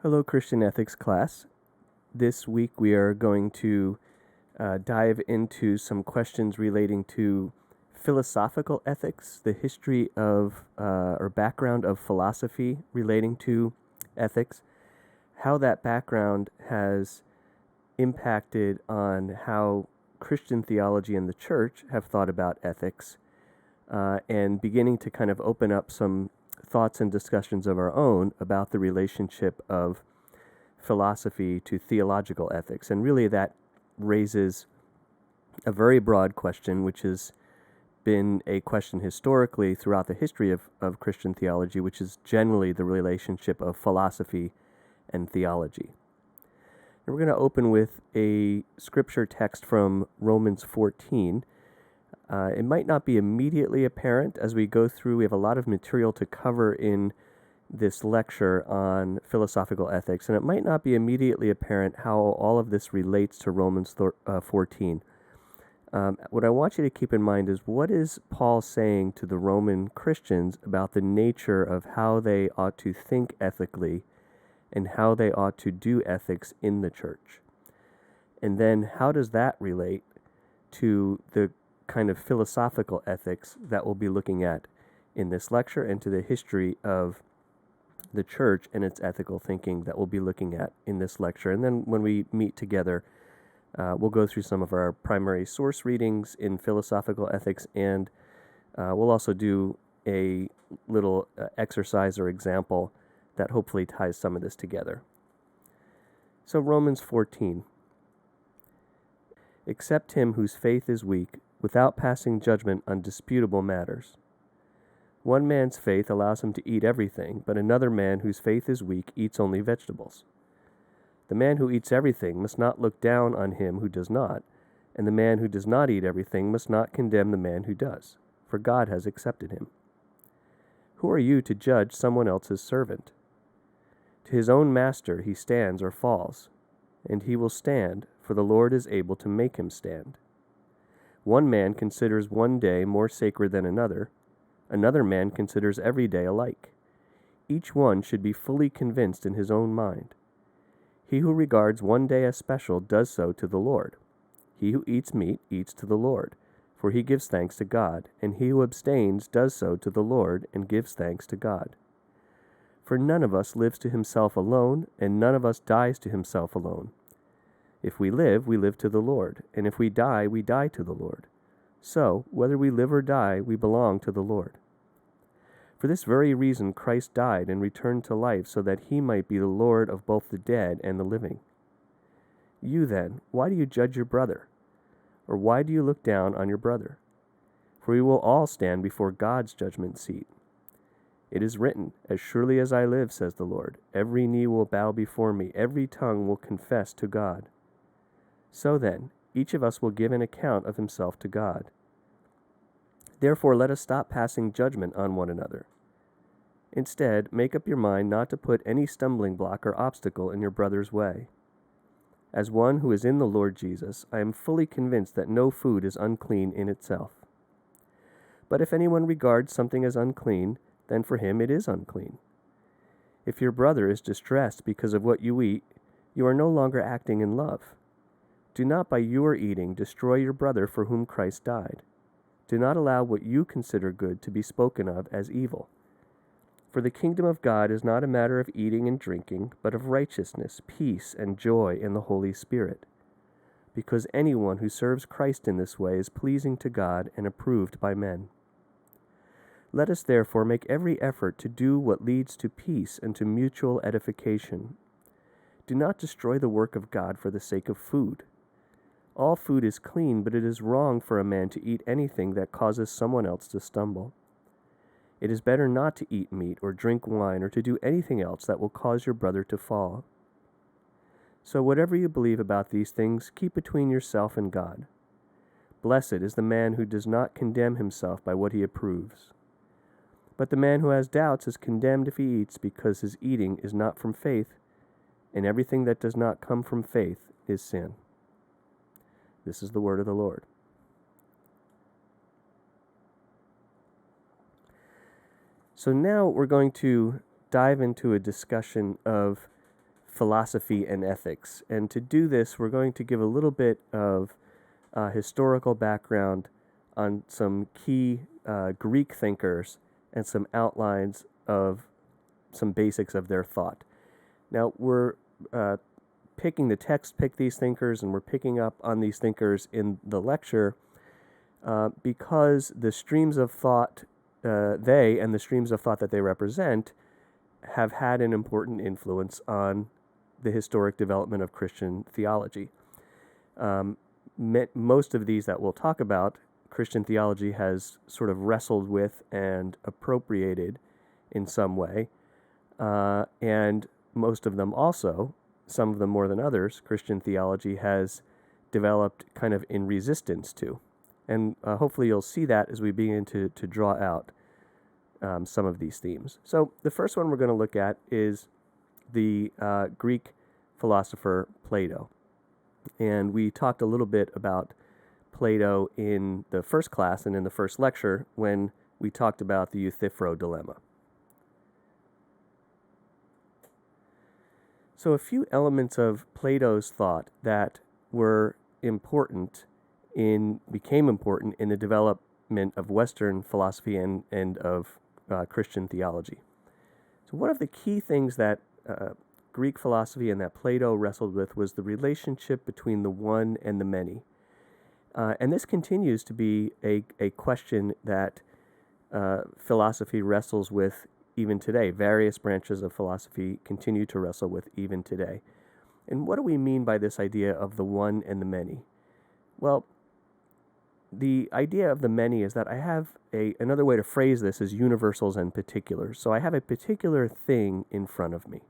Hello, Christian ethics class. This week we are going to dive into some questions relating to philosophical ethics, the history of or background of philosophy relating to ethics, how that background has impacted on how Christian theology and the church have thought about ethics, and beginning to kind of open up some thoughts and discussions of our own about the relationship of philosophy to theological ethics. And really, that raises a very broad question, which has been a question historically throughout the history of Christian theology, which is generally the relationship of philosophy and theology. And we're going to open with a scripture text from Romans 14. It might not be immediately apparent as we go through. We have a lot of material to cover in this lecture on philosophical ethics, and it might not be immediately apparent how all of this relates to Romans 14. What I want you to keep in mind is, what is Paul saying to the Roman Christians about the nature of how they ought to think ethically and how they ought to do ethics in the church? And then how does that relate to the kind of philosophical ethics that we'll be looking at in this lecture, and to the history of the church and its ethical thinking that we'll be looking at in this lecture? And then when we meet together, we'll go through some of our primary source readings in philosophical ethics, and we'll also do a little exercise or example that hopefully ties some of this together. So Romans 14. Accept him whose faith is weak, without passing judgment on disputable matters. One man's faith allows him to eat everything, but another man whose faith is weak eats only vegetables. The man who eats everything must not look down on him who does not, and the man who does not eat everything must not condemn the man who does, for God has accepted him. Who are you to judge someone else's servant? To his own master he stands or falls, and he will stand, for the Lord is able to make him stand. One man considers one day more sacred than another. Another man considers every day alike. Each one should be fully convinced in his own mind. He who regards one day as special does so to the Lord. He who eats meat eats to the Lord, for he gives thanks to God, and he who abstains does so to the Lord and gives thanks to God. For none of us lives to himself alone, and none of us dies to himself alone. If we live to the Lord, and if we die to the Lord. So, whether we live or die, we belong to the Lord. For this very reason Christ died and returned to life, so that he might be the Lord of both the dead and the living. You then, why do you judge your brother? Or why do you look down on your brother? For we will all stand before God's judgment seat. It is written, as surely as I live, says the Lord, every knee will bow before me, every tongue will confess to God. So then, each of us will give an account of himself to God. Therefore, let us stop passing judgment on one another. Instead, make up your mind not to put any stumbling block or obstacle in your brother's way. As one who is in the Lord Jesus, I am fully convinced that no food is unclean in itself. But if anyone regards something as unclean, then for him it is unclean. If your brother is distressed because of what you eat, you are no longer acting in love. Do not by your eating destroy your brother for whom Christ died. Do not allow what you consider good to be spoken of as evil. For the kingdom of God is not a matter of eating and drinking, but of righteousness, peace, and joy in the Holy Spirit. Because anyone who serves Christ in this way is pleasing to God and approved by men. Let us therefore make every effort to do what leads to peace and to mutual edification. Do not destroy the work of God for the sake of food. All food is clean, but it is wrong for a man to eat anything that causes someone else to stumble. It is better not to eat meat or drink wine or to do anything else that will cause your brother to fall. So whatever you believe about these things, keep between yourself and God. Blessed is the man who does not condemn himself by what he approves. But the man who has doubts is condemned if he eats, because his eating is not from faith, and everything that does not come from faith is sin. This is the word of the Lord. So now we're going to dive into a discussion of philosophy and ethics. And to do this, we're going to give a little bit of historical background on some key Greek thinkers and some outlines of some basics of their thought. Now, we're picking the text, pick these thinkers, and we're picking up on these thinkers in the lecture because the streams of thought they and the streams of thought that they represent have had an important influence on the historic development of Christian theology. Most of these that we'll talk about, Christian theology has sort of wrestled with and appropriated in some way, and most of them also, some of them more than others, Christian theology has developed kind of in resistance to. And hopefully you'll see that as we begin to draw out some of these themes. So the first one we're going to look at is the Greek philosopher Plato. And we talked a little bit about Plato in the first class and in the first lecture when we talked about the Euthyphro dilemma. So a few elements of Plato's thought that were important became important in the development of Western philosophy and of Christian theology. So one of the key things that Greek philosophy and that Plato wrestled with was the relationship between the one and the many. And this continues to be a question that philosophy wrestles with even today. Various branches of philosophy continue to wrestle with even today. And what do we mean by this idea of the one and the many? Well, the idea of the many is that I have another way to phrase this is universals and particulars. So I have a particular thing in front of me.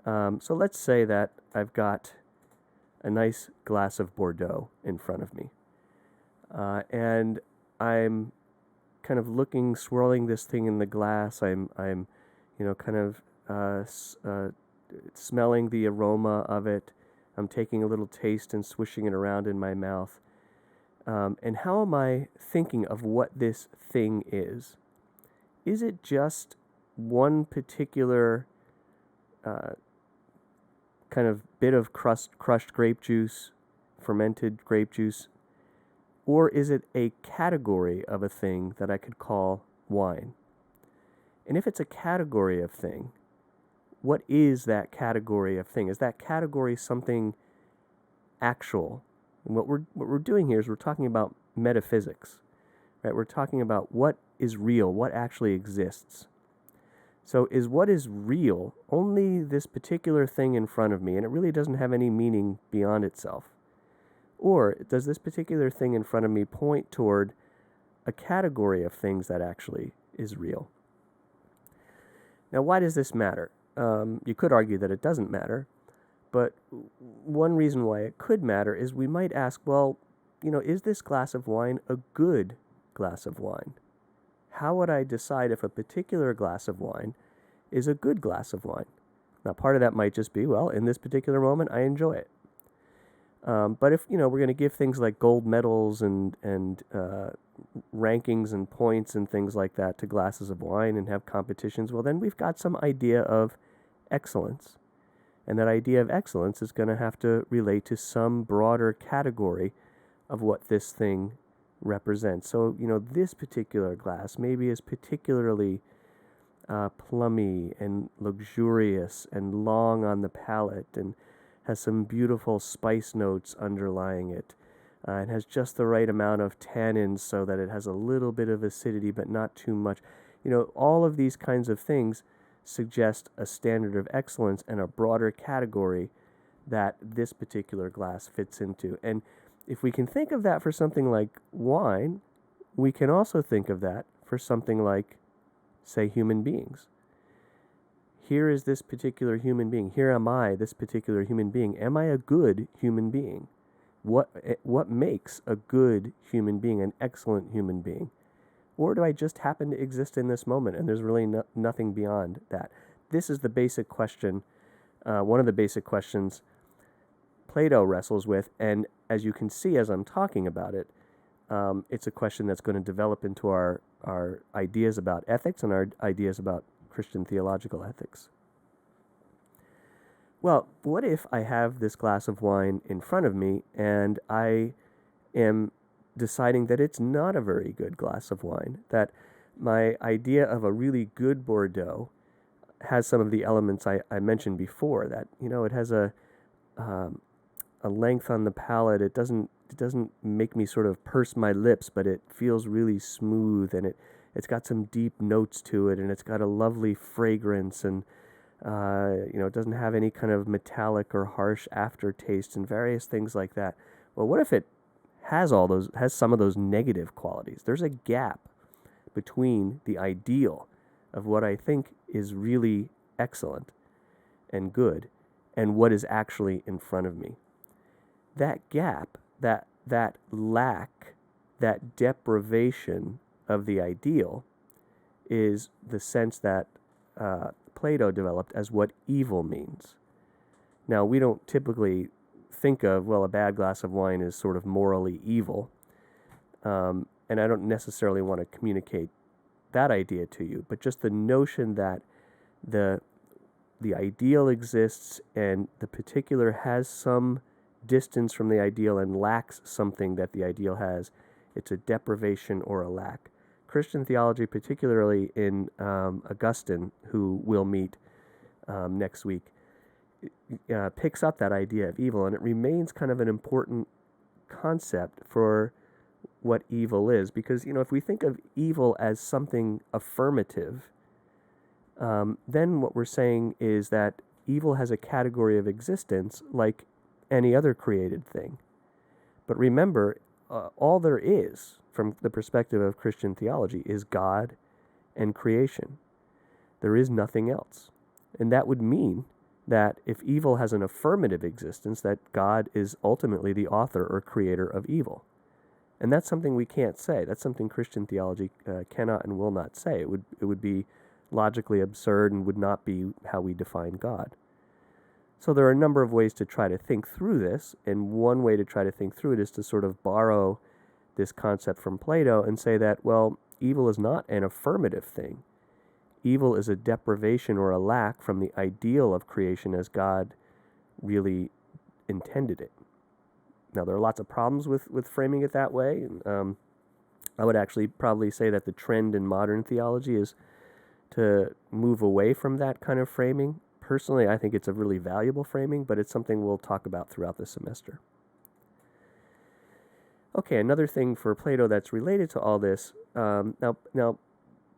So let's say that I've got a nice glass of Bordeaux in front of me. And I'm kind of swirling this thing in the glass. I'm kind of smelling the aroma of it. I'm taking a little taste and swishing it around in my mouth. And how am I thinking of what this thing is? Is it just one particular kind of bit of crushed grape juice, fermented grape juice? Or is it a category of a thing that I could call wine? And if it's a category of thing, what is that category of thing? Is that category something actual? And what we're doing here is we're talking about metaphysics, right? We're talking about what is real, what actually exists. So is what is real only this particular thing in front of me, and it really doesn't have any meaning beyond itself? Or does this particular thing in front of me point toward a category of things that actually is real? Now, why does this matter? You could argue that it doesn't matter, but one reason why it could matter is we might ask, well, is this glass of wine a good glass of wine? How would I decide if a particular glass of wine is a good glass of wine? Now, part of that might just be, well, in this particular moment, I enjoy it. But if, we're going to give things like gold medals and rankings and points and things like that to glasses of wine and have competitions, well, then we've got some idea of excellence. And that idea of excellence is going to have to relate to some broader category of what this thing represents. So, this particular glass maybe is particularly plummy and luxurious and long on the palate and has some beautiful spice notes underlying it, and has just the right amount of tannins so that it has a little bit of acidity but not too much. All of these kinds of things suggest a standard of excellence and a broader category that this particular glass fits into. And if we can think of that for something like wine, we can also think of that for something like, say, human beings. Here is this particular human being. Here am I, this particular human being. Am I a good human being? What makes a good human being, an excellent human being? Or do I just happen to exist in this moment and there's really nothing beyond that? This is the basic question, one of the basic questions Plato wrestles with. And as you can see as I'm talking about it, it's a question that's going to develop into our ideas about ethics and our ideas about Christian theological ethics. Well, what if I have this glass of wine in front of me and I am deciding that it's not a very good glass of wine, that my idea of a really good Bordeaux has some of the elements I mentioned before, that, it has um, a length on the palate. It doesn't make me sort of purse my lips, but it feels really smooth, and it's got some deep notes to it, and it's got a lovely fragrance, and it doesn't have any kind of metallic or harsh aftertaste and various things like that. Well, what if it has some of those negative qualities? There's a gap between the ideal of what I think is really excellent and good and what is actually in front of me. That gap, that lack, that deprivation of the ideal is the sense that Plato developed as what evil means. Now, we don't typically think of, well, a bad glass of wine is sort of morally evil. And I don't necessarily want to communicate that idea to you, but just the notion that the ideal exists and the particular has some distance from the ideal and lacks something that the ideal has, it's a deprivation or a lack. Christian theology, particularly in Augustine, who we'll meet next week, picks up that idea of evil, and it remains kind of an important concept for what evil is. Because, if we think of evil as something affirmative, then what we're saying is that evil has a category of existence like any other created thing. But remember, all there is, from the perspective of Christian theology, is God and creation. There is nothing else. And that would mean that if evil has an affirmative existence, that God is ultimately the author or creator of evil. And that's something we can't say. That's something Christian theology cannot and will not say. It would be logically absurd and would not be how we define God. So there are a number of ways to try to think through this, and one way to try to think through it is to sort of borrow this concept from Plato and say that, well, evil is not an affirmative thing. Evil is a deprivation or a lack from the ideal of creation as God really intended it. Now, there are lots of problems with framing it that way. I would actually probably say that the trend in modern theology is to move away from that kind of framing. Personally, I think it's a really valuable framing, but it's something we'll talk about throughout the semester. Okay, another thing for Plato that's related to all this. Now,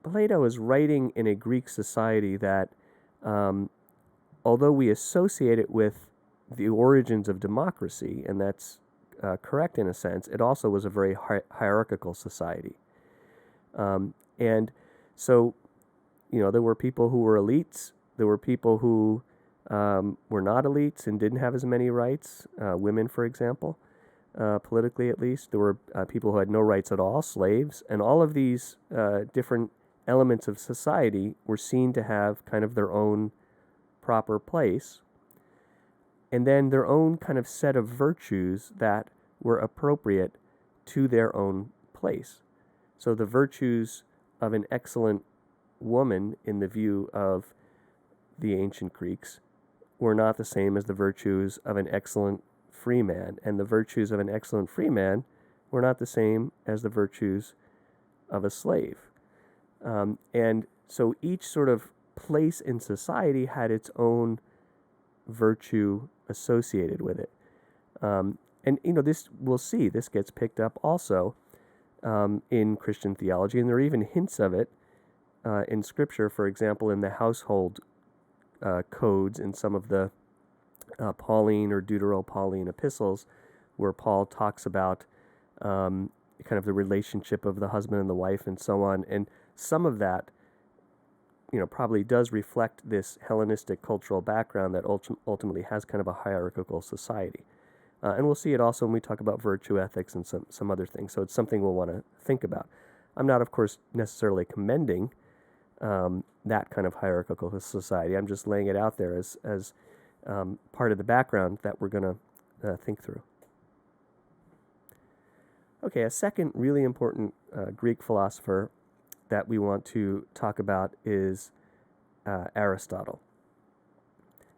Plato is writing in a Greek society that, although we associate it with the origins of democracy, and that's correct in a sense, it also was a very hierarchical society. And so, there were people who were elites. There were people who were not elites and didn't have as many rights, women, for example, politically at least. There were people who had no rights at all, slaves, and all of these different elements of society were seen to have kind of their own proper place, and then their own kind of set of virtues that were appropriate to their own place. So the virtues of an excellent woman, in the view of the ancient Greeks, were not the same as the virtues of an excellent free man, and the virtues of an excellent free man were not the same as the virtues of a slave. And so each sort of place in society had its own virtue associated with it. And this, we'll see, this gets picked up also in Christian theology, and there are even hints of it in Scripture. For example, in the household codes in some of the Pauline or Deutero-Pauline epistles, where Paul talks about kind of the relationship of the husband and the wife and so on. And some of that, probably does reflect this Hellenistic cultural background that ultimately has kind of a hierarchical society. And we'll see it also when we talk about virtue ethics and some other things. So it's something we'll want to think about. I'm not, of course, necessarily commending that kind of hierarchical society. I'm just laying it out there as part of the background that we're going to think through. Okay, a second really important Greek philosopher that we want to talk about is Aristotle.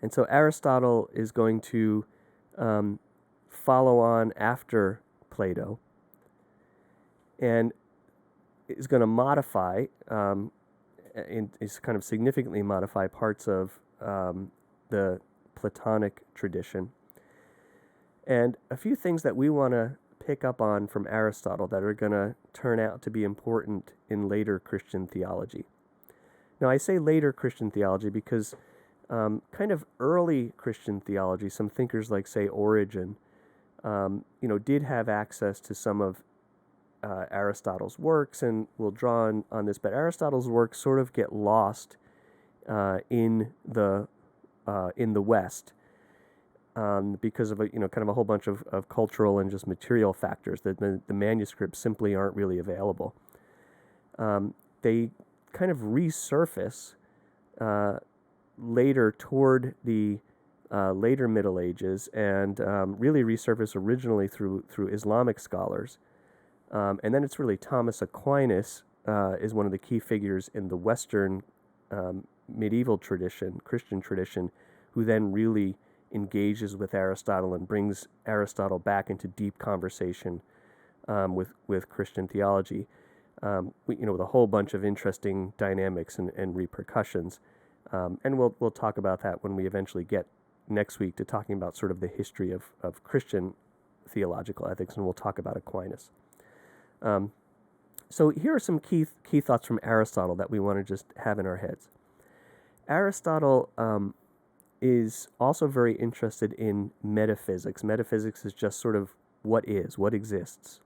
And so Aristotle is going to follow on after Plato and is going to modify, is kind of significantly modify parts of the Platonic tradition. And a few things that we want to pick up on from Aristotle that are going to turn out to be important in later Christian theology. Now, I say later Christian theology because kind of early Christian theology, some thinkers like, say, Origen, did have access to some of Aristotle's works, and we'll draw on this, but Aristotle's works sort of get lost in the West because of kind of a whole bunch of cultural and just material factors that the manuscripts simply aren't really available. They kind of resurface later toward the later Middle Ages, and really resurface originally through Islamic scholars. And then it's really Thomas Aquinas is one of the key figures in the Western medieval tradition, Christian tradition, who then really engages with Aristotle and brings Aristotle back into deep conversation with Christian theology, with a whole bunch of interesting dynamics and repercussions. And we'll talk about that when we eventually get next week to talking about sort of the history of Christian theological ethics, and we'll talk about Aquinas. So here are some key thoughts from Aristotle that we want to just have in our heads. Aristotle is also very interested in metaphysics. Metaphysics is just sort of what exists.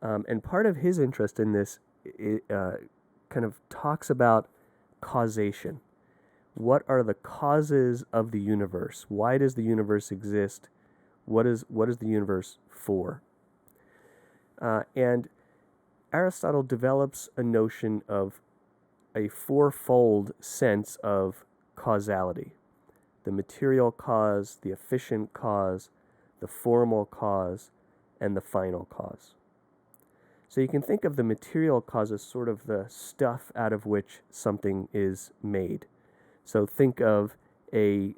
And part of his interest in this kind of talks about causation. What are the causes of the universe? Why does the universe exist? What is the universe for? And Aristotle develops a notion of a fourfold sense of causality: the material cause, the efficient cause, the formal cause, and the final cause. So you can think of the material cause as sort of the stuff out of which something is made. So think of a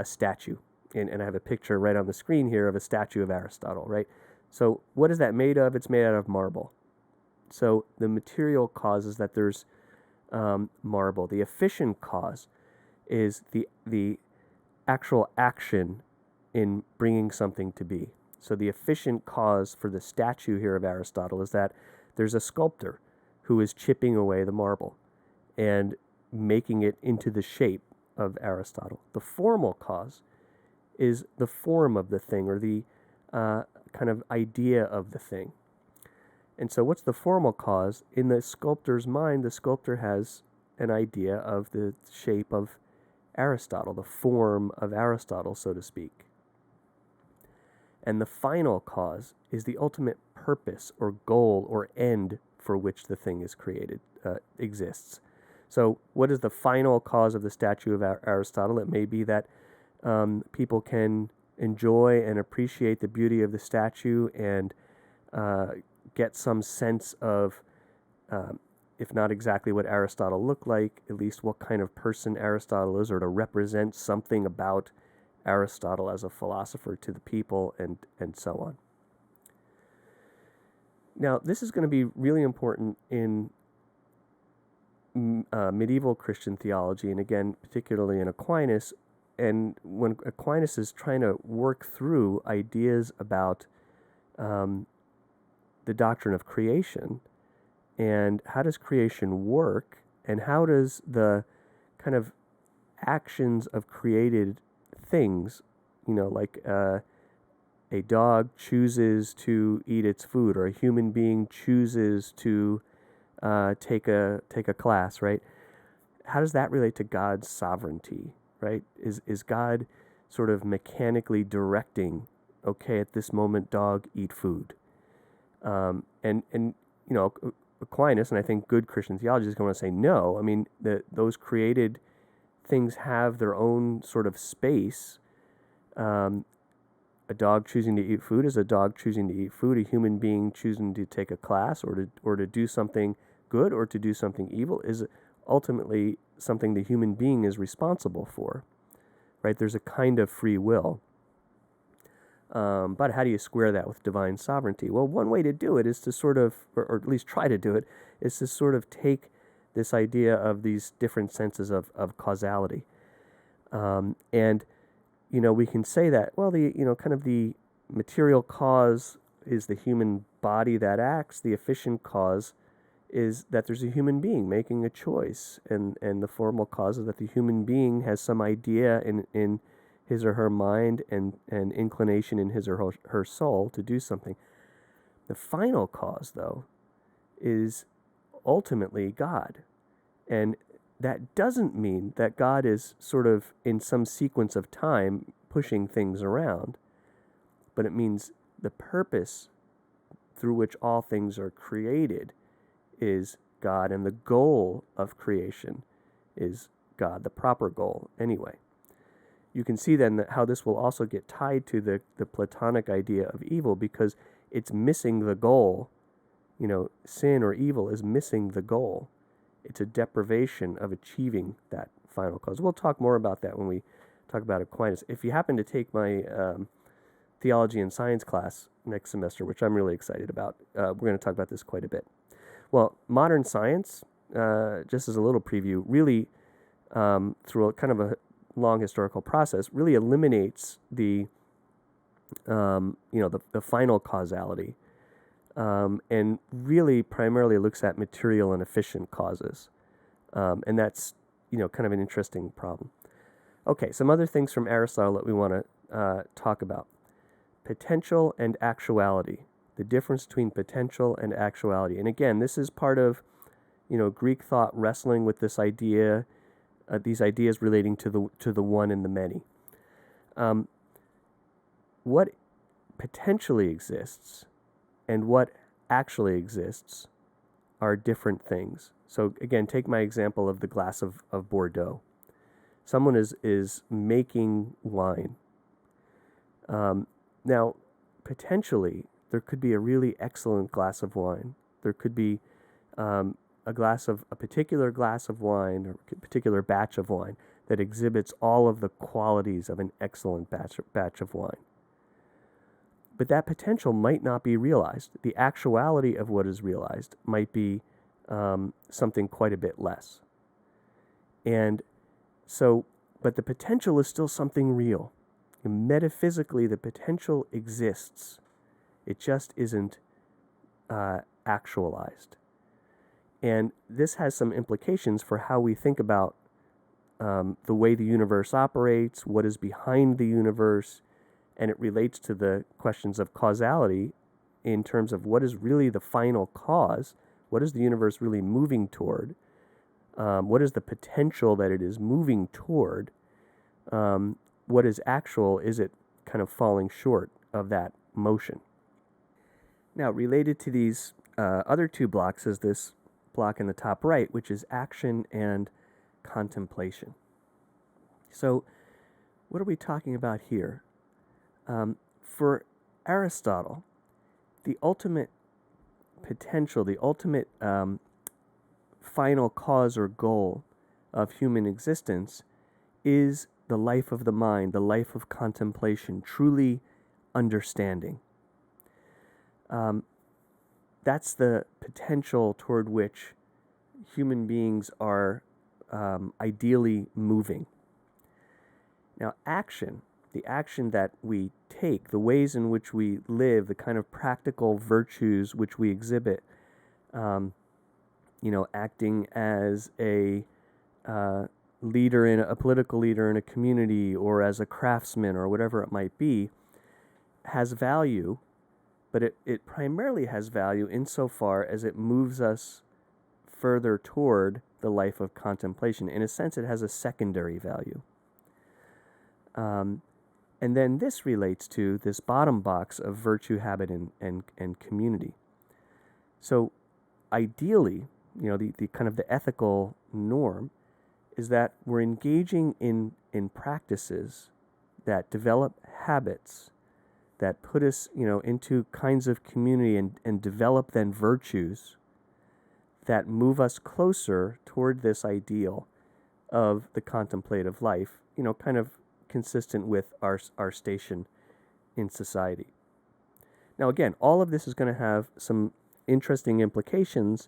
statue, and I have a picture right on the screen here of a statue of Aristotle, right? So what is that made of? It's made out of marble. So the material cause is that there's marble. The efficient cause is the actual action in bringing something to be. So the efficient cause for the statue here of Aristotle is that there's a sculptor who is chipping away the marble and making it into the shape of Aristotle. The formal cause is the form of the thing, or the kind of idea of the thing. And so what's the formal cause? In the sculptor's mind, the sculptor has an idea of the shape of Aristotle, the form of Aristotle, so to speak. And the final cause is the ultimate purpose or goal or end for which the thing is created, exists. So what is the final cause of the statue of Aristotle? It may be that people can enjoy and appreciate the beauty of the statue and get some sense of, if not exactly what Aristotle looked like, at least what kind of person Aristotle is, or to represent something about Aristotle as a philosopher to the people, and so on. Now, this is going to be really important in medieval Christian theology, and again, particularly in Aquinas. And when Aquinas is trying to work through ideas about the doctrine of creation, and how does creation work, and how does the kind of actions of created things, like a dog chooses to eat its food, or a human being chooses to take a class, right? How does that relate to God's sovereignty, right? Is God sort of mechanically directing, okay, at this moment, dog, eat food? And Aquinas, and I think good Christian theology is going to say no. I mean, those created things have their own sort of space. A dog choosing to eat food is a dog choosing to eat food. A human being choosing to take a class or to do something good or to do something evil is ultimately something the human being is responsible for. right? There's a kind of free will. But how do you square that with divine sovereignty? Well, one way to do it is to sort of, or at least try to do it, is to sort of take this idea of these different senses of causality. And, we can say that, well, kind of the material cause is the human body that acts. The efficient cause is that there's a human being making a choice. And the formal cause is that the human being has some idea in his or her mind and inclination in his or her soul to do something. The final cause, though, is ultimately God. And that doesn't mean that God is sort of in some sequence of time pushing things around, but it means the purpose through which all things are created is God, and the goal of creation is God, the proper goal anyway. You can see then that how this will also get tied to the Platonic idea of evil, because it's missing the goal. Sin or evil is missing the goal. It's a deprivation of achieving that final cause. We'll talk more about that when we talk about Aquinas. If you happen to take my theology and science class next semester, which I'm really excited about, we're going to talk about this quite a bit. Well, modern science, just as a little preview, really, through a kind of a long historical process, really eliminates the final causality, and really primarily looks at material and efficient causes, and that's kind of an interesting problem. Okay, some other things from Aristotle that we want to talk about: potential and actuality. The difference between potential and actuality, and again, this is part of Greek thought wrestling with this idea. These ideas relating to the one and the many. What potentially exists and what actually exists are different things. So again, take my example of the glass of Bordeaux. Someone is making wine. Now, potentially, there could be a really excellent glass of wine. There could be a particular glass of wine or a particular batch of wine that exhibits all of the qualities of an excellent batch of wine. But that potential might not be realized. The actuality of what is realized might be something quite a bit less. And so, but the potential is still something real. And metaphysically, the potential exists. It just isn't actualized. And this has some implications for how we think about the way the universe operates, what is behind the universe, and it relates to the questions of causality in terms of what is really the final cause, what is the universe really moving toward, what is the potential that it is moving toward, what is actual, is it kind of falling short of that motion. Now, related to these other two blocks is this block in the top right, which is action and contemplation. So what are we talking about here? For Aristotle, the ultimate potential, the ultimate final cause or goal of human existence is the life of the mind, the life of contemplation, truly understanding. That's the potential toward which human beings are ideally moving. Now, action, the action that we take, the ways in which we live, the kind of practical virtues which we exhibit, acting as a leader a political leader in a community, or as a craftsman, or whatever it might be, has value. But it primarily has value insofar as it moves us further toward the life of contemplation. In a sense, it has a secondary value. And then this relates to this bottom box of virtue, habit, and community. So ideally, the kind of the ethical norm is that we're engaging in practices that develop habits that put us, into kinds of community and develop then virtues that move us closer toward this ideal of the contemplative life, kind of consistent with our station in society. Now, again, all of this is going to have some interesting implications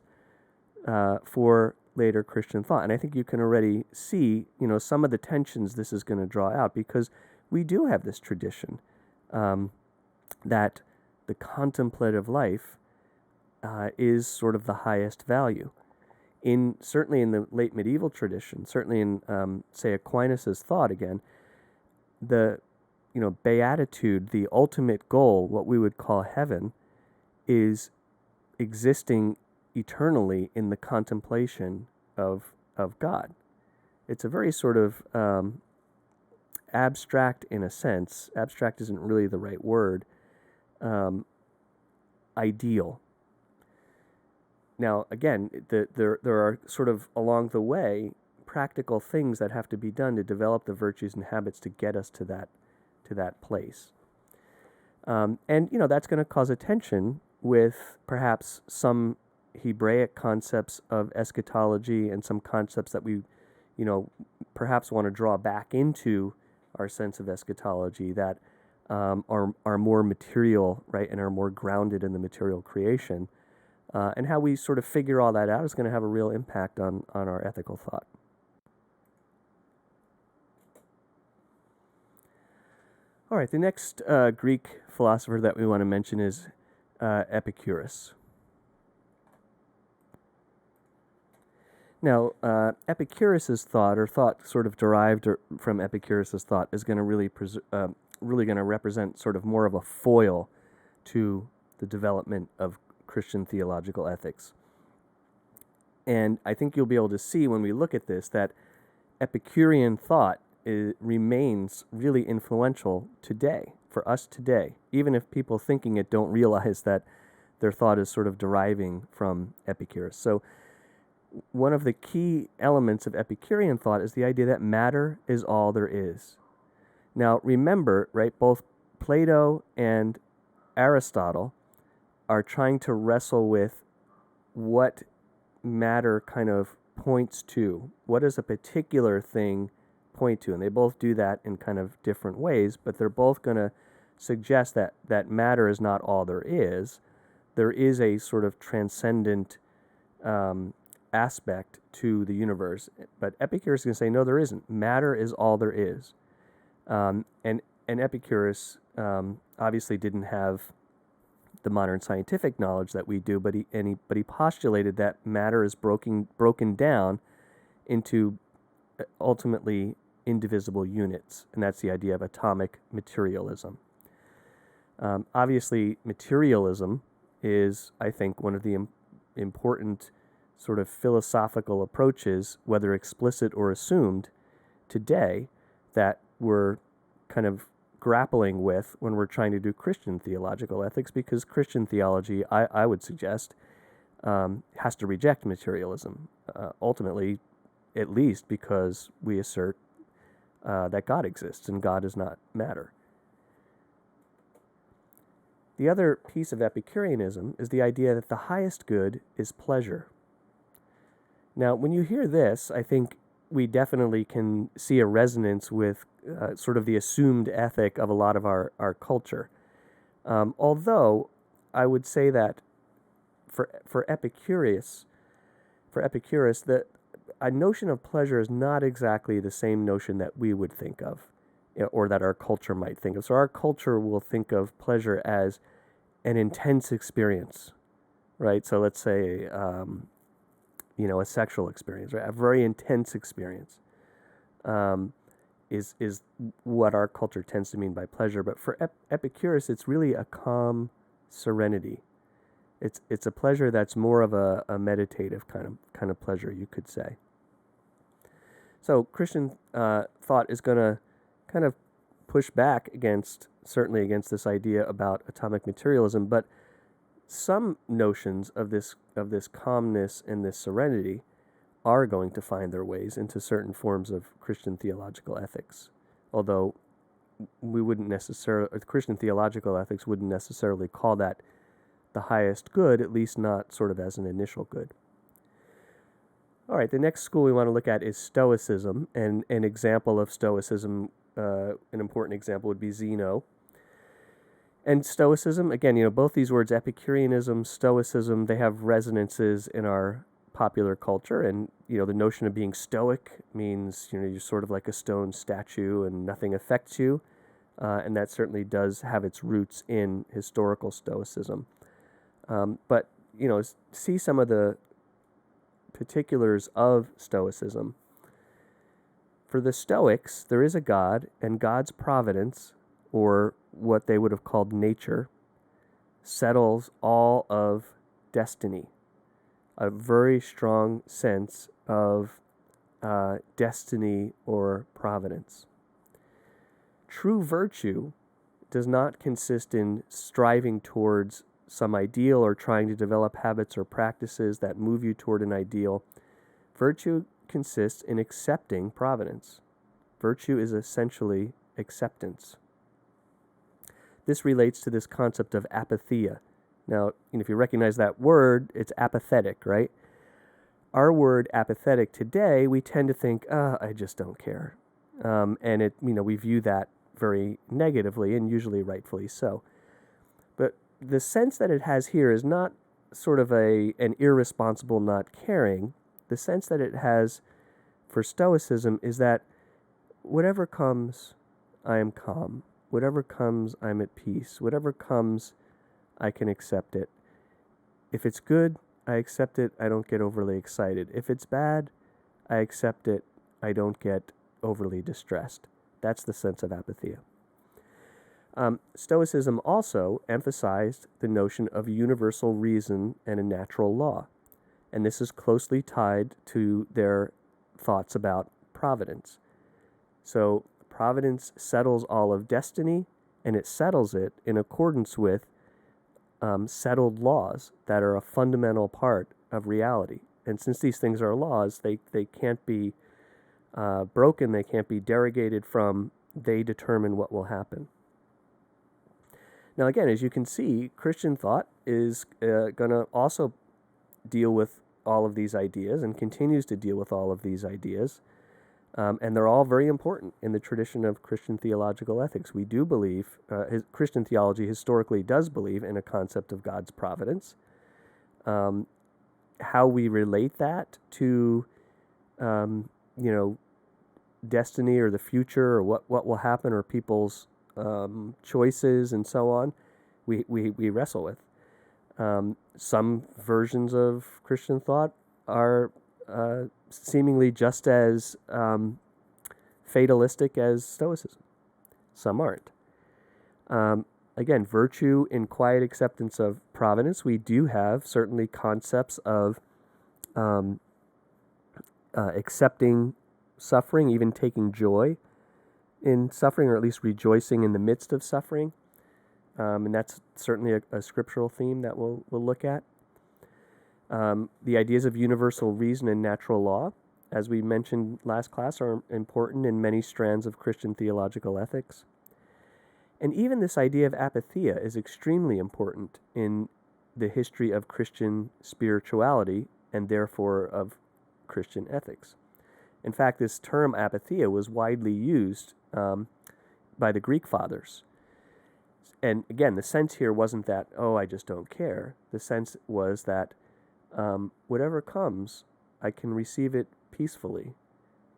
for later Christian thought. And I think you can already see, some of the tensions this is going to draw out, because we do have this tradition that the contemplative life is sort of the highest value. Certainly in the late medieval tradition, certainly in, say, Aquinas's thought again, the beatitude, the ultimate goal, what we would call heaven, is existing eternally in the contemplation of God. It's a very sort of abstract, in a sense. Abstract isn't really the right word. Ideal. Now, again, there are sort of along the way practical things that have to be done to develop the virtues and habits to get us to that place. And that's going to cause a tension with perhaps some Hebraic concepts of eschatology and some concepts that we, perhaps want to draw back into our sense of eschatology that are more material, right, and are more grounded in the material creation. And how we sort of figure all that out is going to have a real impact on our ethical thought. All right, the next Greek philosopher that we want to mention is Epicurus. Now, Epicurus's thought, or thought sort of derived from Epicurus's thought, is going to really going to represent sort of more of a foil to the development of Christian theological ethics. And I think you'll be able to see when we look at this that Epicurean thought remains really influential today, for us today, even if people thinking it don't realize that their thought is sort of deriving from Epicurus. So one of the key elements of Epicurean thought is the idea that matter is all there is. Now remember, right, both Plato and Aristotle are trying to wrestle with what matter kind of points to. What does a particular thing point to? And they both do that in kind of different ways, but they're both going to suggest that matter is not all there is. There is a sort of transcendent aspect to the universe. But Epicurus is going to say, no, there isn't. Matter is all there is. And Epicurus obviously didn't have the modern scientific knowledge that we do, but he postulated that matter is broken down into ultimately indivisible units, and that's the idea of atomic materialism. Obviously, materialism is, I think, one of the important sort of philosophical approaches, whether explicit or assumed, today that we're kind of grappling with when we're trying to do Christian theological ethics, because Christian theology, I would suggest, has to reject materialism, ultimately, at least because we assert that God exists and God is not matter. The other piece of Epicureanism is the idea that the highest good is pleasure. Now, when you hear this, I think we definitely can see a resonance with sort of the assumed ethic of a lot of our culture. Although I would say that for Epicurus, that a notion of pleasure is not exactly the same notion that we would think of, or that our culture might think of. So our culture will think of pleasure as an intense experience, right? So let's say, a sexual experience, right? A very intense experience is what our culture tends to mean by pleasure. But for Epicurus, it's really a calm serenity. It's a pleasure that's more of a meditative kind of pleasure, you could say. So Christian thought is going to kind of push back certainly against this idea about atomic materialism, but some notions of this calmness and this serenity are going to find their ways into certain forms of Christian theological ethics, although Christian theological ethics wouldn't necessarily call that the highest good, at least not sort of as an initial good. All right, the next school we want to look at is Stoicism, and an example of Stoicism an important example would be Zeno. And Stoicism, again, both these words, Epicureanism, Stoicism, they have resonances in our popular culture. And, the notion of being Stoic means, you're sort of like a stone statue and nothing affects you. And that certainly does have its roots in historical Stoicism. But, see some of the particulars of Stoicism. For the Stoics, there is a God, and God's providence, or what they would have called nature, settles all of destiny. A very strong sense of destiny or providence. True virtue does not consist in striving towards some ideal or trying to develop habits or practices that move you toward an ideal. Virtue consists in accepting providence. Virtue is essentially acceptance. This relates to this concept of apatheia. Now, if you recognize that word, it's apathetic, right? Our word apathetic today, we tend to think, I just don't care. And we view that very negatively, and usually rightfully so. But the sense that it has here is not sort of an irresponsible not caring. The sense that it has for Stoicism is that whatever comes, I am calm. Whatever comes, I'm at peace. Whatever comes, I can accept it. If it's good, I accept it. I don't get overly excited. If it's bad, I accept it. I don't get overly distressed. That's the sense of apatheia. Stoicism also emphasized the notion of universal reason and a natural law. And this is closely tied to their thoughts about providence. So providence settles all of destiny, and it settles it in accordance with settled laws that are a fundamental part of reality. And since these things are laws, they can't be broken, they can't be derogated from, they determine what will happen. Now again, as you can see, Christian thought is going to also deal with all of these ideas and continues to deal with all of these ideas. And they're all very important in the tradition of Christian theological ethics. We do believe, Christian theology historically does believe in a concept of God's providence. How we relate that to, destiny or the future or what will happen or people's choices and so on, we wrestle with. Some versions of Christian thought are seemingly just as fatalistic as Stoicism. Some aren't. Again, virtue in quiet acceptance of providence. We do have certainly concepts of accepting suffering, even taking joy in suffering, or at least rejoicing in the midst of suffering. And that's certainly a scriptural theme that we'll look at. The ideas of universal reason and natural law, as we mentioned last class, are important in many strands of Christian theological ethics. And even this idea of apatheia is extremely important in the history of Christian spirituality and therefore of Christian ethics. In fact, this term apatheia was widely used by the Greek fathers. And again, the sense here wasn't that, I just don't care. The sense was that whatever comes, I can receive it peacefully.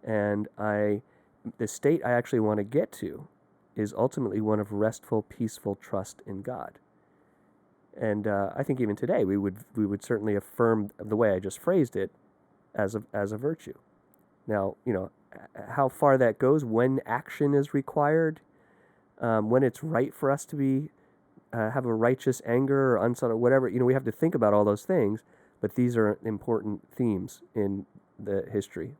And the state I actually want to get to is ultimately one of restful, peaceful trust in God. And I think even today we would certainly affirm the way I just phrased it as a virtue. Now, how far that goes, when action is required, when it's right for us to be have a righteous anger or unsettled, whatever, we have to think about all those things. But these are important themes in the history.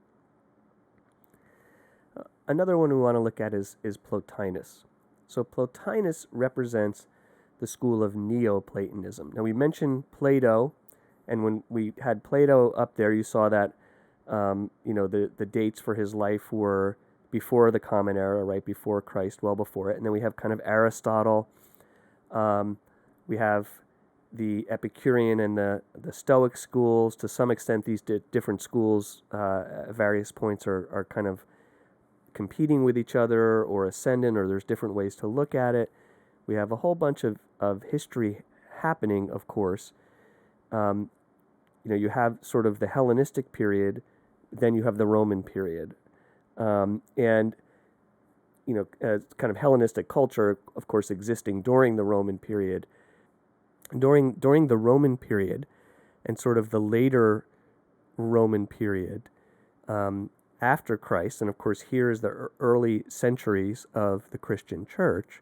Another one we want to look at is Plotinus. So Plotinus represents the school of Neoplatonism. Now we mentioned Plato, and when we had Plato up there, you saw that the dates for his life were before the Common Era, right before Christ, well before it. And then we have kind of Aristotle. We have the Epicurean and the Stoic schools. To some extent, these different schools at various points are kind of competing with each other or ascendant, or there's different ways to look at it. We have a whole bunch of history happening, of course. You have sort of the Hellenistic period, then you have the Roman period. And kind of Hellenistic culture, of course, existing during the Roman period. During the Roman period and sort of the later Roman period after Christ, and of course here is the early centuries of the Christian church,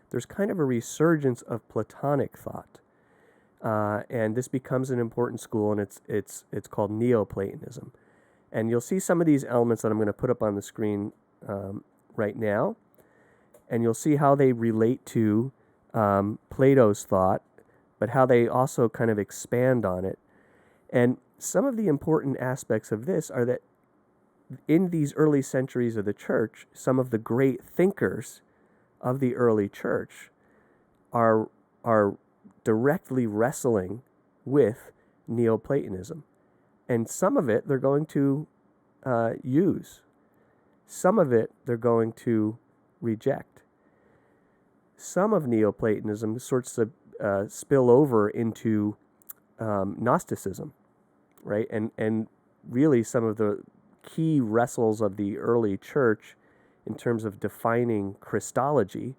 there's kind of a resurgence of Platonic thought. And this becomes an important school, and it's called Neoplatonism. And you'll see some of these elements that I'm going to put up on the screen right now, and you'll see how they relate to Plato's thought, but how they also kind of expand on it. And some of the important aspects of this are that in these early centuries of the church, some of the great thinkers of the early church are directly wrestling with Neoplatonism. And some of it they're going to use. Some of it they're going to reject. Some of Neoplatonism sorts of spill over into Gnosticism, right? And really some of the key wrestles of the early church in terms of defining Christology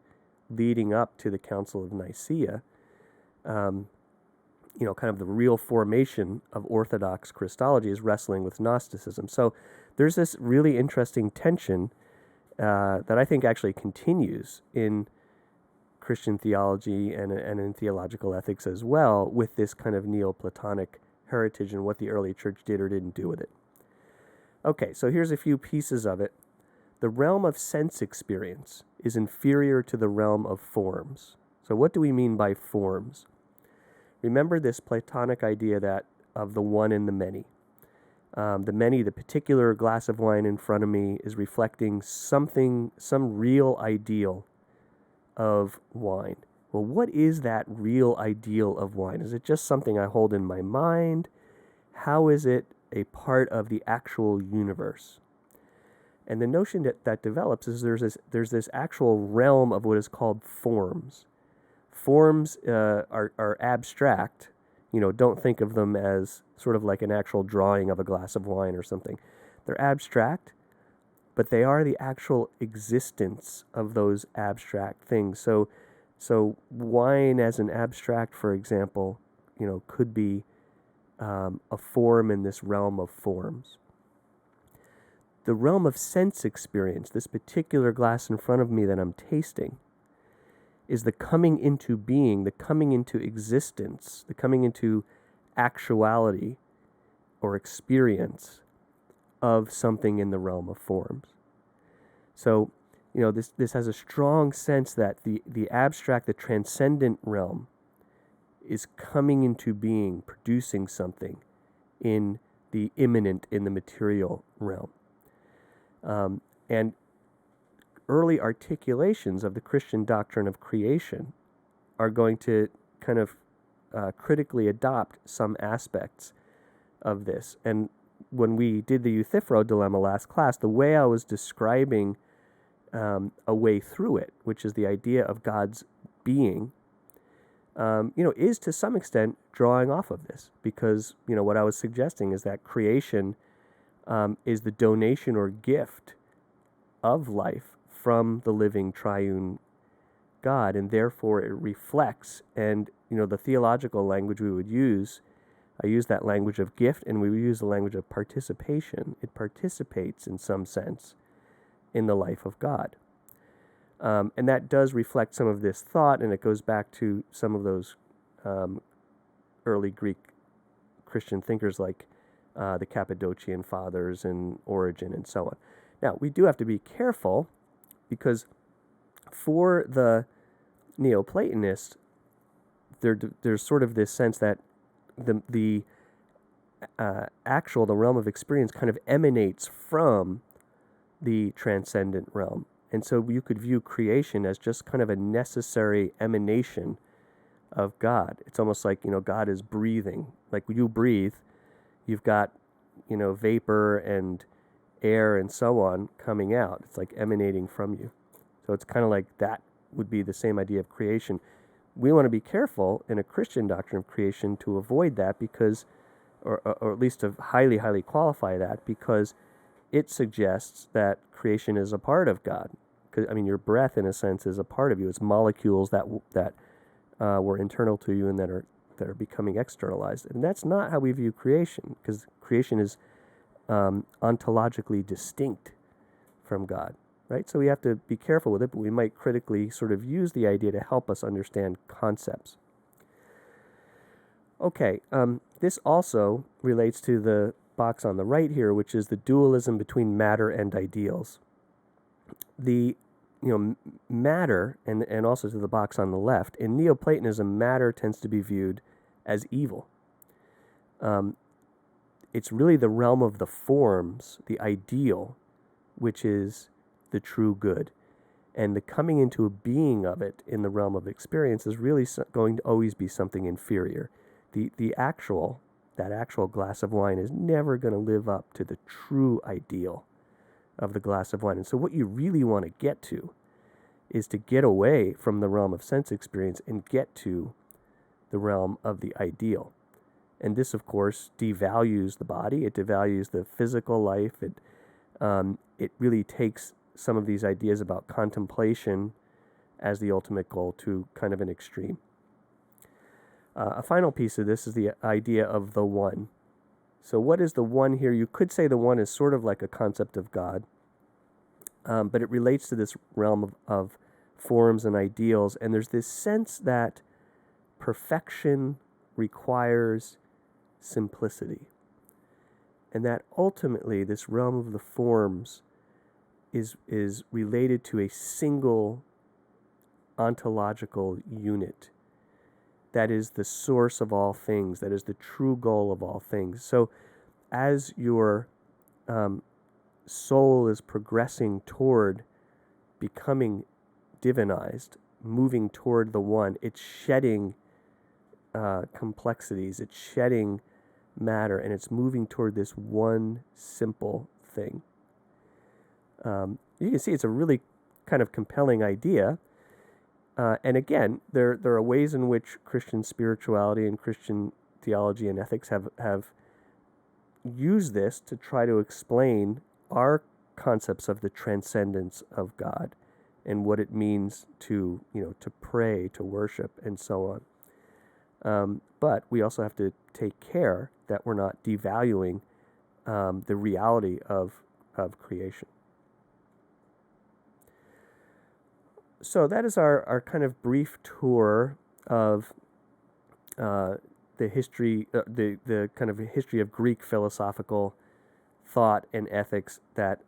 leading up to the Council of Nicaea, kind of the real formation of Orthodox Christology is wrestling with Gnosticism. So there's this really interesting tension that I think actually continues in Christian theology and in theological ethics as well, with this kind of Neoplatonic heritage and what the early church did or didn't do with it. Okay, so here's a few pieces of it. The realm of sense experience is inferior to the realm of forms. So what do we mean by forms? Remember this Platonic idea that of the one and the many. The particular glass of wine in front of me is reflecting something, some real ideal of wine. Well, what is that real ideal of wine? Is it just something I hold in my mind? How is it a part of the actual universe? And the notion that develops is there's this actual realm of what is called forms. Forms are abstract. Don't think of them as sort of like an actual drawing of a glass of wine or something. They're abstract, but they are the actual existence of those abstract things. So wine as an abstract, for example, could be a form in this realm of forms. The realm of sense experience, this particular glass in front of me that I'm tasting, is the coming into being, the coming into existence, the coming into actuality or experience of something in the realm of forms. So, this has a strong sense that the abstract, the transcendent realm is coming into being, producing something in the immanent, in the material realm. And early articulations of the Christian doctrine of creation are going to kind of critically adopt some aspects of this. And when we did the Euthyphro dilemma last class, the way I was describing a way through it, which is the idea of God's being, is to some extent drawing off of this, because, what I was suggesting is that creation is the donation or gift of life from the living triune God, and therefore it reflects, and, the theological language we would use, I use that language of gift, and we would use the language of participation. It participates in some sense in the life of God. And that does reflect some of this thought, and it goes back to some of those early Greek Christian thinkers like the Cappadocian Fathers and Origen and so on. Now, we do have to be careful, because for the Neoplatonists, there's sort of this sense that the realm of experience kind of emanates from the transcendent realm. And so you could view creation as just kind of a necessary emanation of God. It's almost like, God is breathing. Like when you breathe, you've got, vapor and air and so on coming out. It's like emanating from you. So it's kind of like that would be the same idea of creation. We want to be careful in a Christian doctrine of creation to avoid that because, or at least to highly, highly qualify that, because it suggests that creation is a part of God. I mean, your breath, in a sense, is a part of you. It's molecules that were internal to you and that are becoming externalized. And that's not how we view creation, because creation is ontologically distinct from God, right? So we have to be careful with it, but we might critically sort of use the idea to help us understand concepts. Okay, this also relates to the box on the right here, which is the dualism between matter and ideals. The matter, and also to the box on the left, in Neoplatonism, matter tends to be viewed as evil. It's really the realm of the forms, the ideal, which is the true good. And the coming into a being of it in the realm of experience is really going to always be something inferior. That actual glass of wine is never going to live up to the true ideal of the glass of wine. And so what you really want to get to is to get away from the realm of sense experience and get to the realm of the ideal. And this, of course, devalues the body. It devalues the physical life. It really takes some of these ideas about contemplation as the ultimate goal to kind of an extreme. A final piece of this is the idea of the one. So what is the one here? You could say the one is sort of like a concept of God, but it relates to this realm of forms and ideals. And there's this sense that perfection requires simplicity. And that ultimately this realm of the forms is related to a single ontological unit that is the source of all things, that is the true goal of all things. So as your soul is progressing toward becoming divinized, moving toward the one, it's shedding complexities, it's shedding matter, and it's moving toward this one simple thing. You can see it's a really kind of compelling idea. And again, there are ways in which Christian spirituality and Christian theology and ethics have used this to try to explain our concepts of the transcendence of God and what it means to pray, to worship, and so on. But we also have to take care that we're not devaluing the reality of creation. So that is our kind of brief tour of the history, the kind of history of Greek philosophical thought and ethics that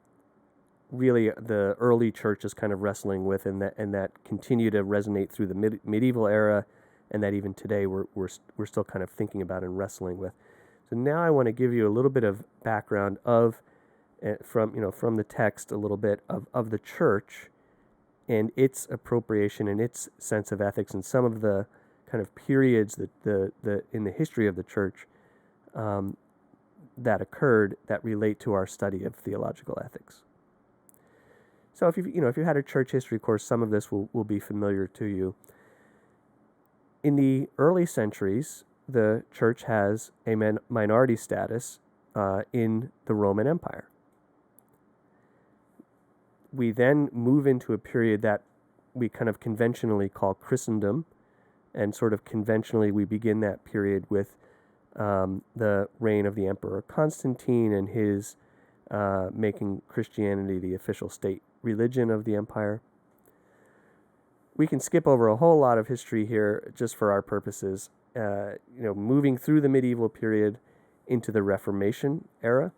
really the early church is kind of wrestling with, and that continue to resonate through the medieval era, and that even today we're still kind of thinking about and wrestling with. So now I want to give you a little bit of background from the text, a little bit of the church and its appropriation and its sense of ethics, and some of the kind of periods that in the history of the church that occurred that relate to our study of theological ethics. So if you had a church history course, some of this will be familiar to you. In the early centuries, the church has a minority status in the Roman Empire. We then move into a period that we kind of conventionally call Christendom, and sort of conventionally we begin that period with the reign of the Emperor Constantine and his making Christianity the official state religion of the empire. We can skip over a whole lot of history here just for our purposes, moving through the medieval period into the Reformation era.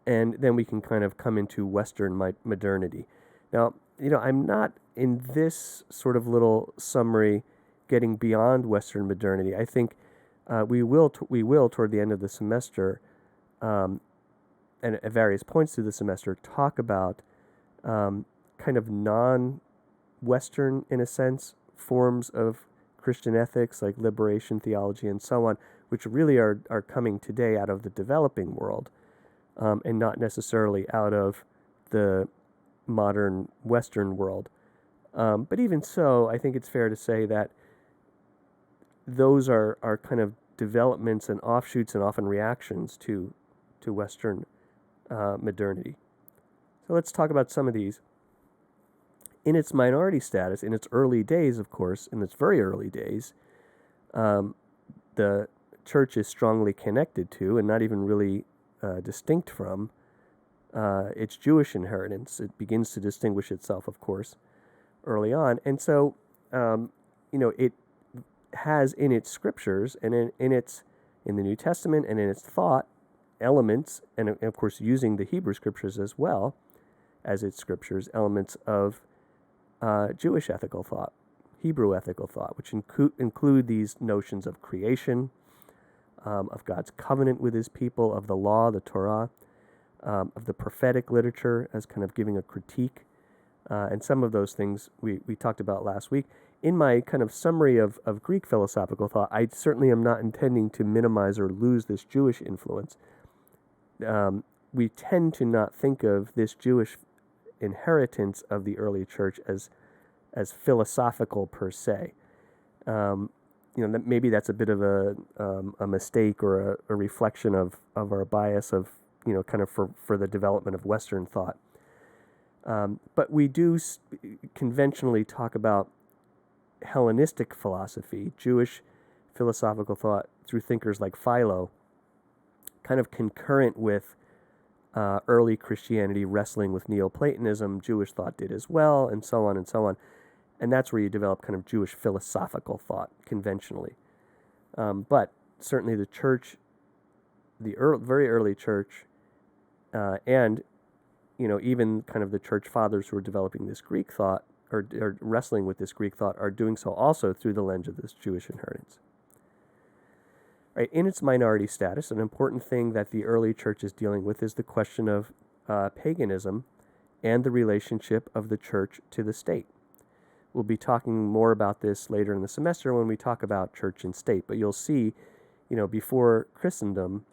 And then we can kind of come into Western modernity. Now, I'm not in this sort of little summary getting beyond Western modernity. I think we will toward the end of the semester, and at various points through the semester, talk about kind of non-Western, in a sense, forms of Christian ethics like liberation theology and so on, which really are coming today out of the developing world. and not necessarily out of the modern Western world. But even so, I think it's fair to say that those are kind of developments and offshoots and often reactions to Western modernity. So let's talk about some of these. In its minority status, in its early days, of course, in its very early days, the church is strongly connected to and not even really distinct from its Jewish inheritance. It begins to distinguish itself, of course, early on. And so, it has in its scriptures and in the New Testament and in its thought elements, and of course using the Hebrew scriptures as well as its scriptures, elements of Jewish ethical thought, Hebrew ethical thought, which include these notions of creation, of God's covenant with his people, of the law, the Torah, of the prophetic literature as kind of giving a critique. And some of those things we talked about last week. In my kind of summary of Greek philosophical thought, I certainly am not intending to minimize or lose this Jewish influence. We tend to not think of this Jewish inheritance of the early church as philosophical per se. Maybe that's a bit of a mistake or a reflection of our bias of, kind of for the development of Western thought. But we do conventionally talk about Hellenistic philosophy, Jewish philosophical thought through thinkers like Philo, kind of concurrent with early Christianity wrestling with Neoplatonism. Jewish thought did as well, and so on and so on. And that's where you develop kind of Jewish philosophical thought conventionally. But certainly the church, very early church, and even kind of the church fathers who are developing this Greek thought or wrestling with this Greek thought are doing so also through the lens of this Jewish inheritance. Right, in its minority status, an important thing that the early church is dealing with is the question of paganism and the relationship of the church to the state. We'll be talking more about this later in the semester when we talk about church and state, but you'll see, before Christendom,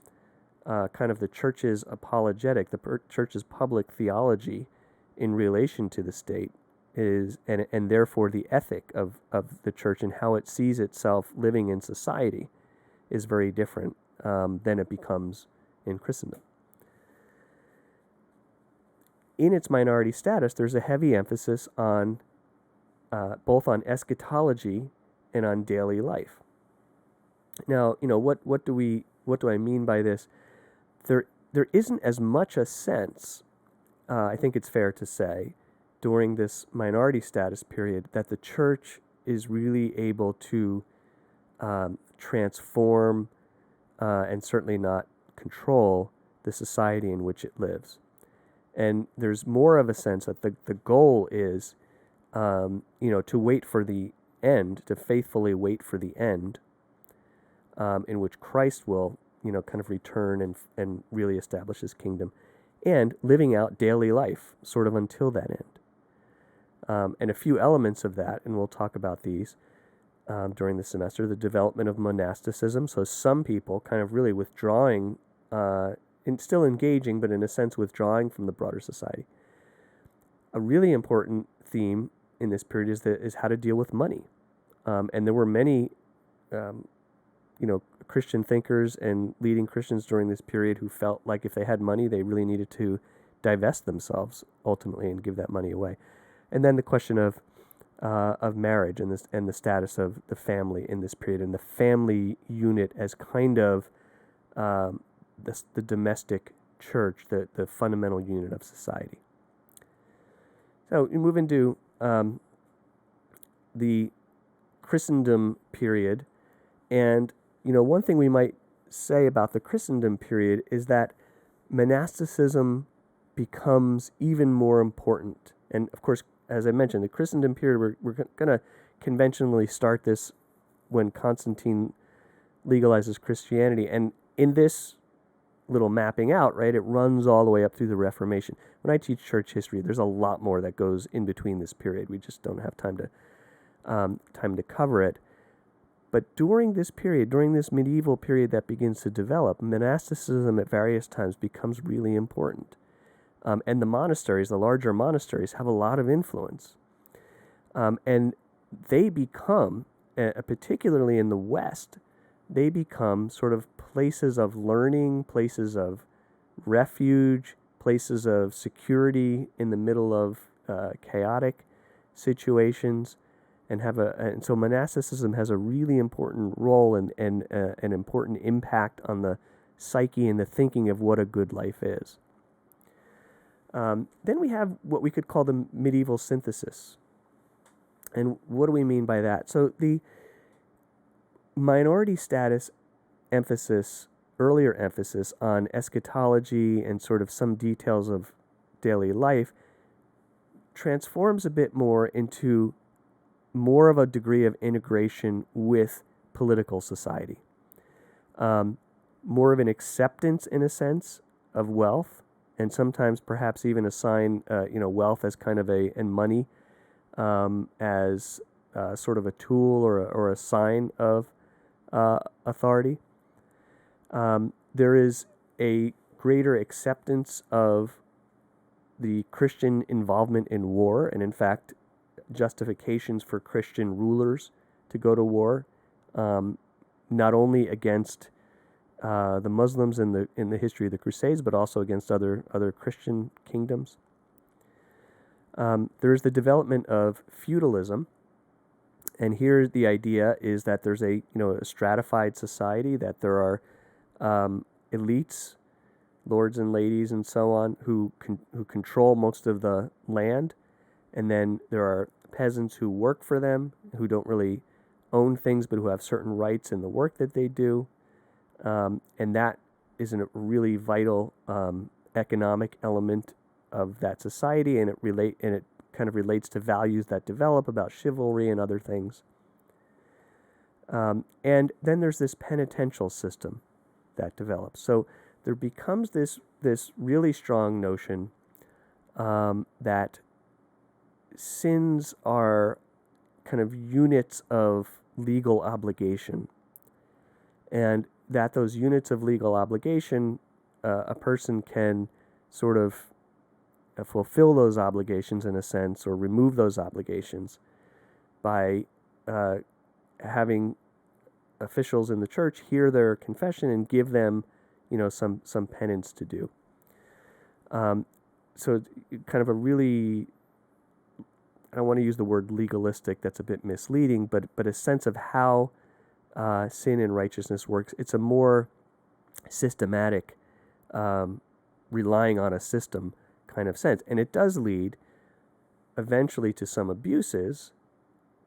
kind of the church's apologetic, the church's public theology in relation to the state is, and therefore the ethic of the church and how it sees itself living in society is very different than it becomes in Christendom. In its minority status, there's a heavy emphasis on both on eschatology and on daily life. Now, what do I mean by this? There isn't as much a sense, I think it's fair to say, during this minority status period that the church is really able to transform and certainly not control the society in which it lives. And there's more of a sense that the goal is, to wait for the end, to faithfully wait for the end, in which Christ will, kind of return and really establish his kingdom, and living out daily life sort of until that end. And a few elements of that, and we'll talk about these during the semester, the development of monasticism. So some people kind of really withdrawing, and still engaging, but in a sense withdrawing from the broader society. A really important theme in this period is how to deal with money. And there were many, Christian thinkers and leading Christians during this period who felt like if they had money, they really needed to divest themselves ultimately and give that money away. And then the question of marriage and the status of the family in this period, and the family unit as kind of the domestic church, the fundamental unit of society. So we move into the Christendom period, and one thing we might say about the Christendom period is that monasticism becomes even more important. And of course, as I mentioned, the Christendom period, we're going to conventionally start this when Constantine legalizes Christianity. And in this little mapping out, right, it runs all the way up through the Reformation. When I teach church history, there's a lot more that goes in between this period. We just don't have time to cover it. But during this period, during this medieval period that begins to develop, monasticism at various times becomes really important. And the monasteries, the larger monasteries, have a lot of influence. And they become, particularly in the West, they become sort of places of learning, places of refuge, places of security in the middle of chaotic situations, and so monasticism has a really important role and an important impact on the psyche and the thinking of what a good life is. Then we have what we could call the medieval synthesis. And what do we mean by that? So the minority status earlier emphasis on eschatology and sort of some details of daily life transforms a bit more into more of a degree of integration with political society. More of an acceptance, in a sense, of wealth, and sometimes perhaps even assign wealth as kind of and money as sort of a tool or a sign of authority. There is a greater acceptance of the Christian involvement in war, and in fact, justifications for Christian rulers to go to war, not only against the Muslims in the history of the Crusades, but also against other Christian kingdoms. There's the development of feudalism, and here the idea is that there's a stratified society, that there are elites, lords and ladies and so on, who control most of the land, and then there are peasants who work for them, who don't really own things, but who have certain rights in the work that they do, and that is a really vital economic element of that society, and it kind of relates to values that develop about chivalry and other things. And then there's this penitential system that develops. So there becomes this really strong notion that sins are kind of units of legal obligation, and that those units of legal obligation, a person can sort of fulfill those obligations in a sense, or remove those obligations by having officials in the church hear their confession and give them, some penance to do. So kind of a really, I don't want to use the word legalistic, that's a bit misleading, but a sense of how sin and righteousness works. It's a more systematic, relying on a system kind of sense. And it does lead eventually to some abuses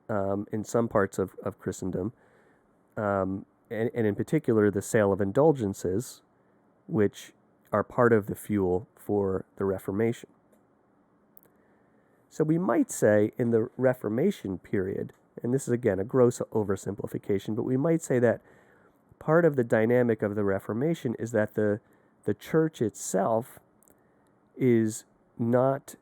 in some parts of Christendom, and in particular the sale of indulgences, which are part of the fuel for the Reformation. So we might say in the Reformation period, and this is again a gross oversimplification, but we might say that part of the dynamic of the Reformation is that the church itself is not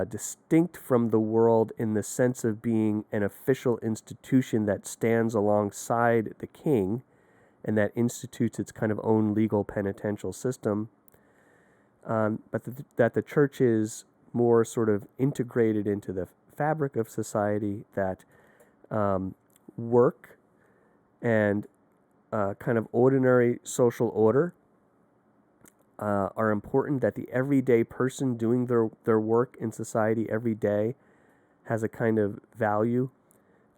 distinct from the world in the sense of being an official institution that stands alongside the king and that institutes its kind of own legal penitential system, but that the church is more sort of integrated into the fabric of society, that work and kind of ordinary social order are important, that the everyday person doing their work in society every day has a kind of value.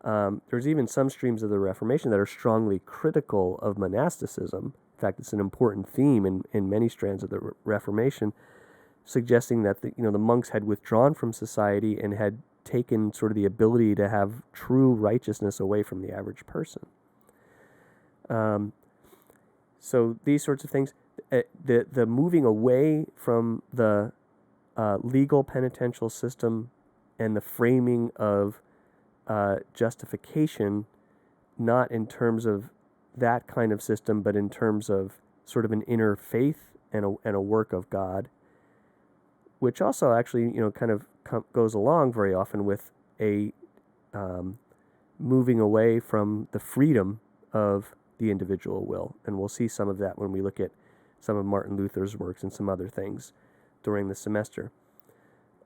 There's even some streams of the Reformation that are strongly critical of monasticism. In fact, it's an important theme in many strands of the Reformation, suggesting that the monks had withdrawn from society and had taken sort of the ability to have true righteousness away from the average person. So these sorts of things, the moving away from the legal penitential system and the framing of justification, not in terms of that kind of system, but in terms of sort of an inner faith and a work of God, which also actually kind of goes along very often with a moving away from the freedom of the individual will. And we'll see some of that when we look at some of Martin Luther's works and some other things during the semester.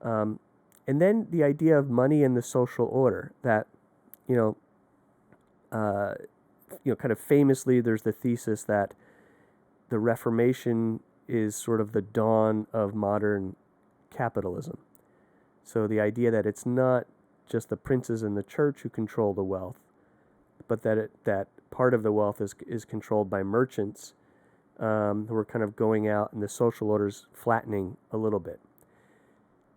And then the idea of money and the social order, that, kind of famously, there's the thesis that the Reformation is sort of the dawn of modern capitalism. So the idea that it's not just the princes and the church who control the wealth, but that part of the wealth is controlled by merchants who are kind of going out, and the social order's flattening a little bit.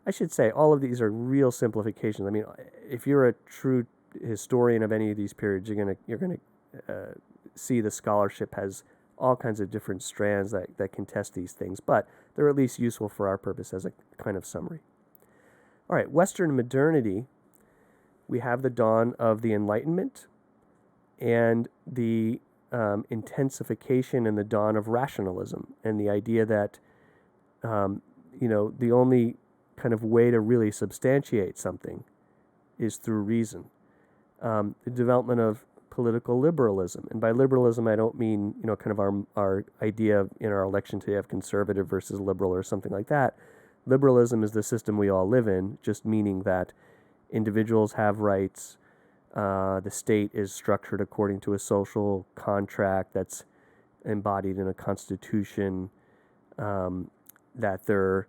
I should say all of these are real simplifications. I mean, if you're a true historian of any of these periods, you're gonna see the scholarship has all kinds of different strands that can test these things, but they're at least useful for our purpose as a kind of summary. All right, Western modernity, we have the dawn of the Enlightenment and the intensification and the dawn of rationalism, and the idea that, the only kind of way to really substantiate something is through reason. The development of political liberalism. And by liberalism, I don't mean, kind of our idea in our election today of conservative versus liberal or something like that. Liberalism is the system we all live in, just meaning that individuals have rights. The state is structured according to a social contract that's embodied in a constitution, that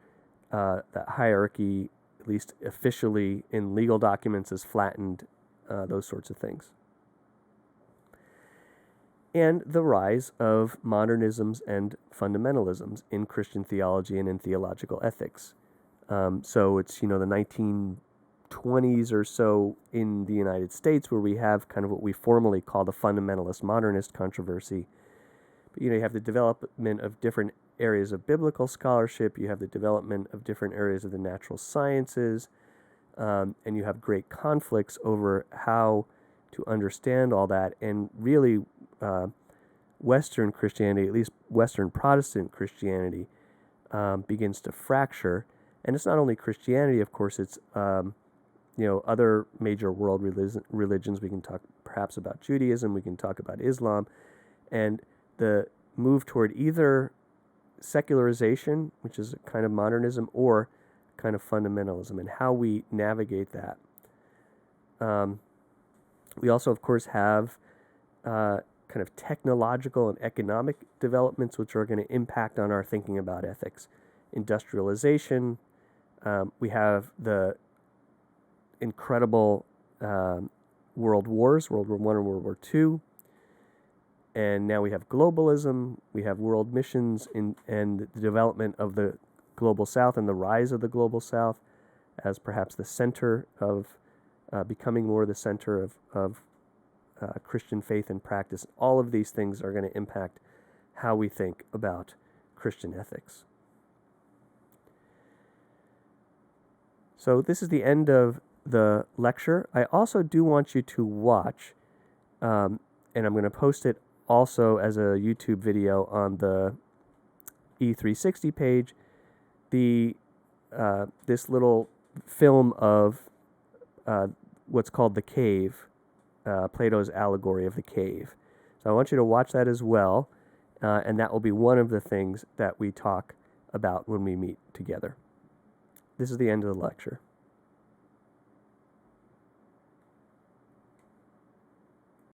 hierarchy, at least officially in legal documents, is flattened, those sorts of things. And the rise of modernisms and fundamentalisms in Christian theology and in theological ethics. So it's, the 1920s or so in the United States where we have kind of what we formally call the fundamentalist modernist controversy. But, you have the development of different areas of biblical scholarship, you have the development of different areas of the natural sciences, and you have great conflicts over how to understand all that. And really, Western Christianity, at least Western Protestant Christianity, begins to fracture. And it's not only Christianity, of course, it's, other major world religions. We can talk perhaps about Judaism, we can talk about Islam, and the move toward either secularization, which is a kind of modernism, or kind of fundamentalism, and how we navigate that. We also, of course, have kind of technological and economic developments which are going to impact on our thinking about ethics. Industrialization, we have the incredible world wars, World War I and World War II, and now we have globalism, we have world missions, and the development of the Global South and the rise of the Global South as perhaps the center of, becoming more the center of Christian faith and practice. All of these things are going to impact how we think about Christian ethics. So this is the end of the lecture. I also do want you to watch, and I'm going to post it also as a YouTube video on the E360 page, this little film of what's called The Cave, Plato's allegory of the cave. So I want you to watch that as well, and that will be one of the things that we talk about when we meet together. This is the end of the lecture.